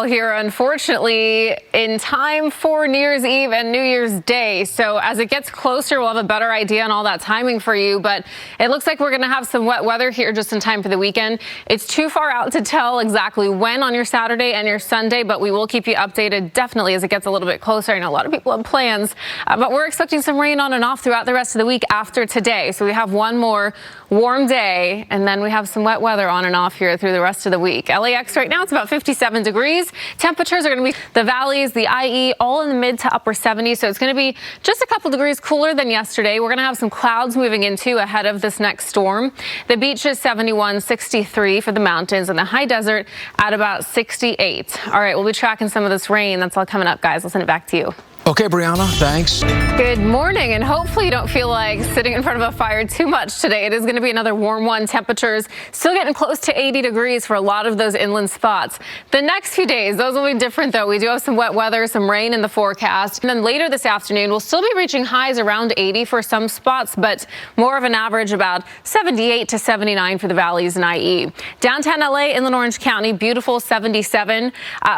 Here, unfortunately, in time for New Year's Eve and New Year's Day. So as it gets closer, we'll have a better idea on all that timing for you. But it looks like we're going to have some wet weather here just in time for the weekend. It's too far out to tell exactly when on your Saturday and your Sunday, but we will keep you updated definitely as it gets a little bit closer. I know a lot of people have plans, but we're expecting some rain on and off throughout the rest of the week after today. So we have one more warm day, and then we have some wet weather on and off here through the rest of the week. LAX right now, it's about 57 degrees. Temperatures are going to be the valleys, the IE, all in the mid to upper 70s. So it's going to be just a couple degrees cooler than yesterday. We're going to have some clouds moving into ahead of this next storm. The beach is 71, 63 for the mountains, and the high desert at about 68. All right, we'll be tracking some of this rain. That's all coming up, guys. I'll send it back to you. Okay, Brianna, thanks. Good morning, and hopefully you don't feel like sitting in front of a fire too much today. It is going to be another warm one. Temperatures still getting close to 80 degrees for a lot of those inland spots. The next few days, those will be different, though. We do have some wet weather, some rain in the forecast. And then later this afternoon, we'll still be reaching highs around 80 for some spots, but more of an average about 78 to 79 for the valleys and IE. Downtown LA, Inland Orange County, beautiful 77.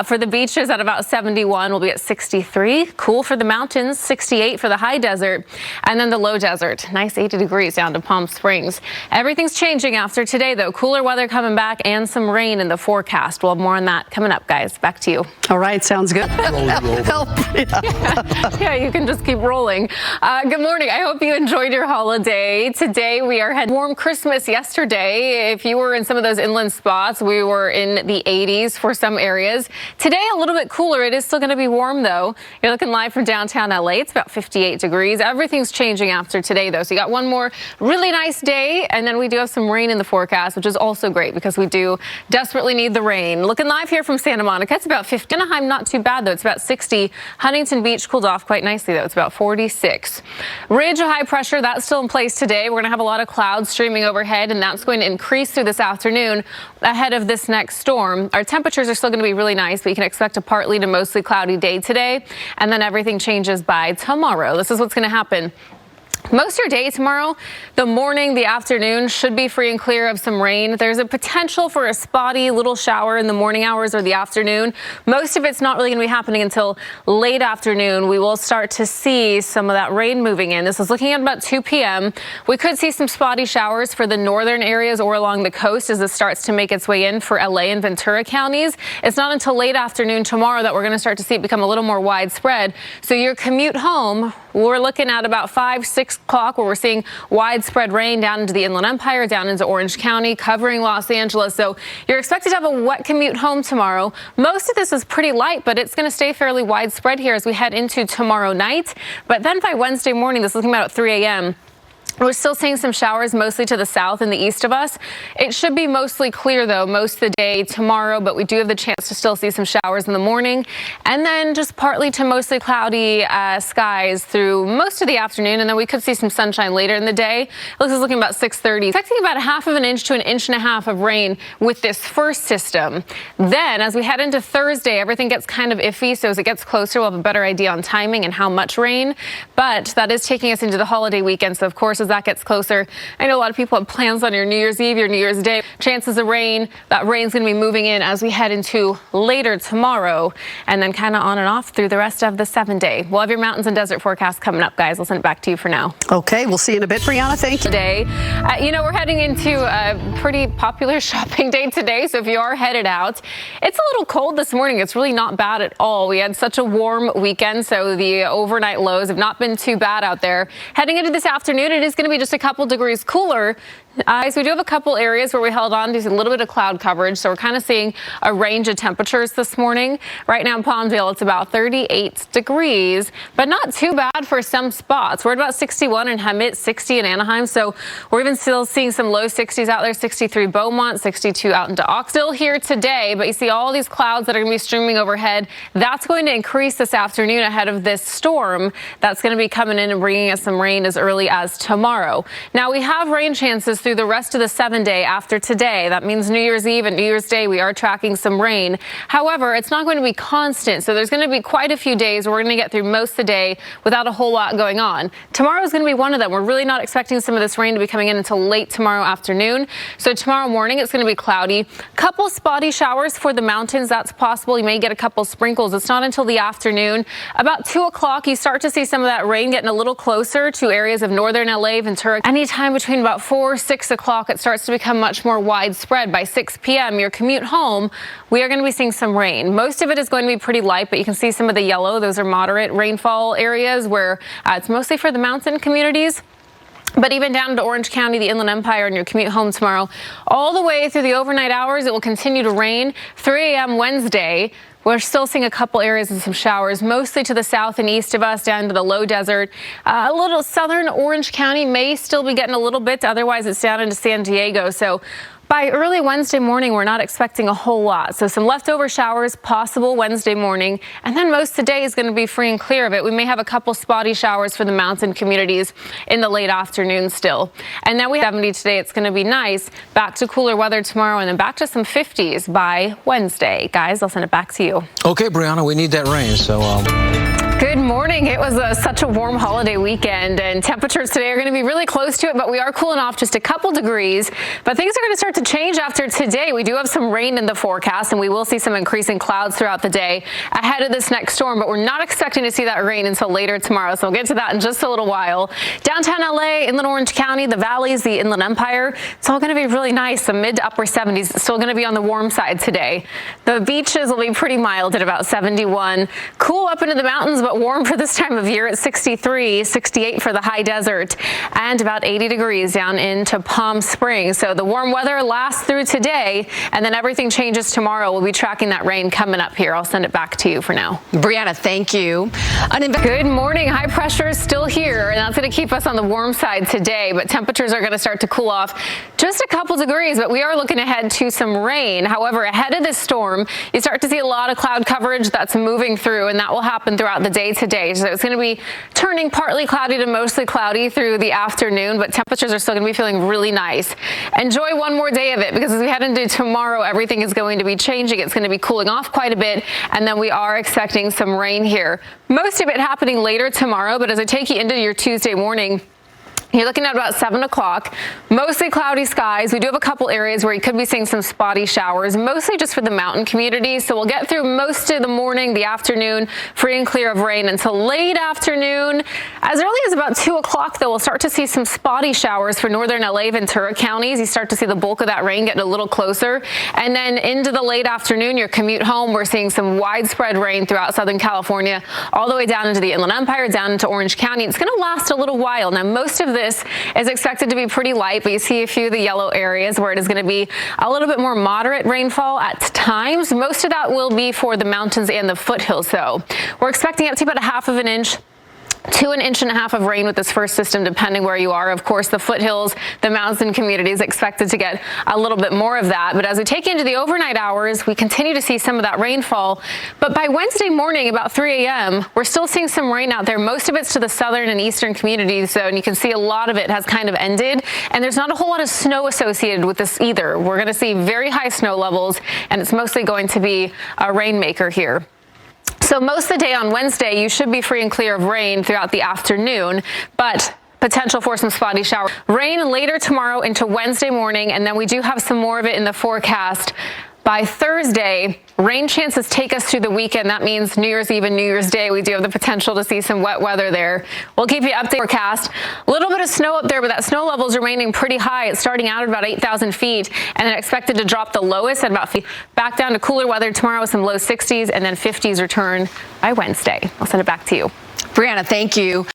For the beaches at about 71, we'll be at 63. Cool for the mountains, 68 for the high desert, and then the low desert, nice 80 degrees down to Palm Springs. Everything's changing after today, though. Cooler weather coming back and some rain in the forecast. We'll have more on that coming up, guys. Back to you. All right, sounds good. Help. Yeah, you can just keep rolling. Good morning. I hope you enjoyed your holiday. Today we are had warm Christmas yesterday. If you were in some of those inland spots, we were in the 80s for some areas. Today a little bit cooler. It is still going to be warm, though. You're looking live from downtown LA. It's about 58 degrees. Everything's changing after today, though. So you got one more really nice day, and then we do have some rain in the forecast, which is also great because we do desperately need the rain. Looking live here from Santa Monica. It's about 50. Anaheim, not too bad, though. It's about 60. Huntington Beach cooled off quite nicely, though. It's about 46. Ridge of high pressure, that's still in place today. We're going to have a lot of clouds streaming overhead, and that's going to increase through this afternoon ahead of this next storm. Our temperatures are still going to be really nice, but you can expect a partly to mostly cloudy day today, and then everything changes by tomorrow. This is what's going to happen. Most of your day tomorrow, the morning, the afternoon should be free and clear of some rain. There's a potential for a spotty little shower in the morning hours or the afternoon. Most of it's not really going to be happening until late afternoon. We will start to see some of that rain moving in. This is looking at about 2 p.m. We could see some spotty showers for the northern areas or along the coast as this starts to make its way in for LA and Ventura counties. It's not until late afternoon tomorrow that we're going to start to see it become a little more widespread. So your commute home, we're looking at about 5, 6 o'clock where we're seeing widespread rain down into the Inland Empire, down into Orange County, covering Los Angeles. So you're expected to have a wet commute home tomorrow. Most of this is pretty light, but it's going to stay fairly widespread here as we head into tomorrow night. But then by Wednesday morning, this is looking about at 3 a.m., we're still seeing some showers mostly to the south and the east of us. It should be mostly clear, though, most of the day tomorrow, but we do have the chance to still see some showers in the morning. And then just partly to mostly cloudy skies through most of the afternoon, and then we could see some sunshine later in the day. This is looking about 6:30. Expecting about a half of an inch to an inch and a half of rain with this first system. Then, as we head into Thursday, everything gets kind of iffy, so as it gets closer, we'll have a better idea on timing and how much rain. But that is taking us into the holiday weekend, so of course, as that gets closer, I know a lot of people have plans on your New Year's Eve, your New Year's Day. Chances of rain, that rain's going to be moving in as we head into later tomorrow, and then kind of on and off through the rest of the 7-day. We'll have your mountains and desert forecast coming up, guys. I'll send it back to you for now. Okay, we'll see you in a bit, Brianna. Thank you. Today, we're heading into a pretty popular shopping day today, so if you are headed out, it's a little cold this morning. It's really not bad at all. We had such a warm weekend, so the overnight lows have not been too bad out there. Heading into this afternoon, it is going to be just a couple degrees cooler. So we do have a couple areas where we held on to a little bit of cloud coverage. So we're kind of seeing a range of temperatures this morning. Right now in Palmdale, it's about 38 degrees, but not too bad for some spots. We're at about 61 in Hemet, 60 in Anaheim. So we're even still seeing some low 60s out there, 63 Beaumont, 62 out into Oxnard. Still here today, but you see all these clouds that are going to be streaming overhead. That's going to increase this afternoon ahead of this storm that's going to be coming in and bringing us some rain as early as tomorrow. Now we have rain chances conditions through the rest of the 7-day after today. That means New Year's Eve and New Year's Day, we are tracking some rain. However, it's not going to be constant, so there's going to be quite a few days where we're going to get through most of the day without a whole lot going on. Tomorrow is going to be one of them. We're really not expecting some of this rain to be coming in until late tomorrow afternoon. So tomorrow morning, it's going to be cloudy. Couple spotty showers for the mountains. That's possible. You may get a couple sprinkles. It's not until the afternoon. About 2 o'clock, you start to see some of that rain getting a little closer to areas of northern LA, Ventura. Anytime between about 4 or 6 o'clock, it starts to become much more widespread. By 6 p.m., your commute home, we are going to be seeing some rain. Most of it is going to be pretty light, but you can see some of the yellow. Those are moderate rainfall areas where it's mostly for the mountain communities. But even down to Orange County, the Inland Empire, and your commute home tomorrow, all the way through the overnight hours, it will continue to rain. 3 a.m. Wednesday, we're still seeing a couple areas of some showers, mostly to the south and east of us, down to the low desert. A little southern Orange County may still be getting a little bit. Otherwise, it's down into San Diego. So by early Wednesday morning, we're not expecting a whole lot. So some leftover showers possible Wednesday morning. And then most of the day is going to be free and clear of it. We may have a couple spotty showers for the mountain communities in the late afternoon still. And then we have 70 today. It's going to be nice. Back to cooler weather tomorrow and then back to some 50s by Wednesday. Guys, I'll send it back to you. Okay, Brianna, we need that rain. So Good morning. It was such a warm holiday weekend, and temperatures today are going to be really close to it, but we are cooling off just a couple degrees. But things are going to start to change after today. We do have some rain in the forecast, and we will see some increasing clouds throughout the day ahead of this next storm, but we're not expecting to see that rain until later tomorrow, so we'll get to that in just a little while. Downtown LA, Inland Orange County, the valleys, the Inland Empire, it's all going to be really nice. The mid to upper 70s. It's still going to be on the warm side today. The beaches will be pretty mild at about 71. Cool up into the mountains, but warm for this time of year at 63, 68 for the high desert, and about 80 degrees down into Palm Springs. So the warm weather lasts through today, and then everything changes tomorrow. We'll be tracking that rain coming up here. I'll send it back to you for now. Brianna, thank you. Good morning. High pressure is still here, and that's going to keep us on the warm side today, but temperatures are going to start to cool off just a couple degrees, but we are looking ahead to some rain. However, ahead of this storm, you start to see a lot of cloud coverage that's moving through, and that will happen throughout the day today. So it's going to be turning partly cloudy to mostly cloudy through the afternoon, but temperatures are still going to be feeling really nice. Enjoy one more day of it, because as we head into tomorrow, everything is going to be changing. It's going to be cooling off quite a bit, and then we are expecting some rain here. Most of it happening later tomorrow, but as I take you into your Tuesday morning, you're looking at about 7 o'clock, mostly cloudy skies. We do have a couple areas where you could be seeing some spotty showers, mostly just for the mountain communities. So we'll get through most of the morning, the afternoon, free and clear of rain until late afternoon. As early as about 2 o'clock, though, we'll start to see some spotty showers for northern LA, Ventura counties. You start to see the bulk of that rain getting a little closer. And then into the late afternoon, your commute home, we're seeing some widespread rain throughout Southern California, all the way down into the Inland Empire, down into Orange County. It's going to last a little while. Now, most of this is expected to be pretty light, but you see a few of the yellow areas where it is going to be a little bit more moderate rainfall at times. Most of that will be for the mountains and the foothills, though. We're expecting up to about a half of an inch to 1.5 inches of rain with this first system, depending where you are. Of course, the foothills, the mountain communities expected to get a little bit more of that. But as we take into the overnight hours, we continue to see some of that rainfall. But by Wednesday morning, about 3 a.m., we're still seeing some rain out there. Most of it's to the southern and eastern communities, so, and you can see a lot of it has kind of ended. And there's not a whole lot of snow associated with this either. We're going to see very high snow levels, and it's mostly going to be a rainmaker here. So most of the day on Wednesday, you should be free and clear of rain throughout the afternoon, but potential for some spotty shower. Rain later tomorrow into Wednesday morning, and then we do have some more of it in the forecast. By Thursday, rain chances take us through the weekend. That means New Year's Eve and New Year's Day, we do have the potential to see some wet weather there. We'll keep you updated forecast. A little bit of snow up there, but that snow level is remaining pretty high. It's starting out at about 8,000 feet, and then expected to drop the lowest at about back down to cooler weather tomorrow with some low 60s, and then 50s return by Wednesday. I'll send it back to you. Brianna, thank you.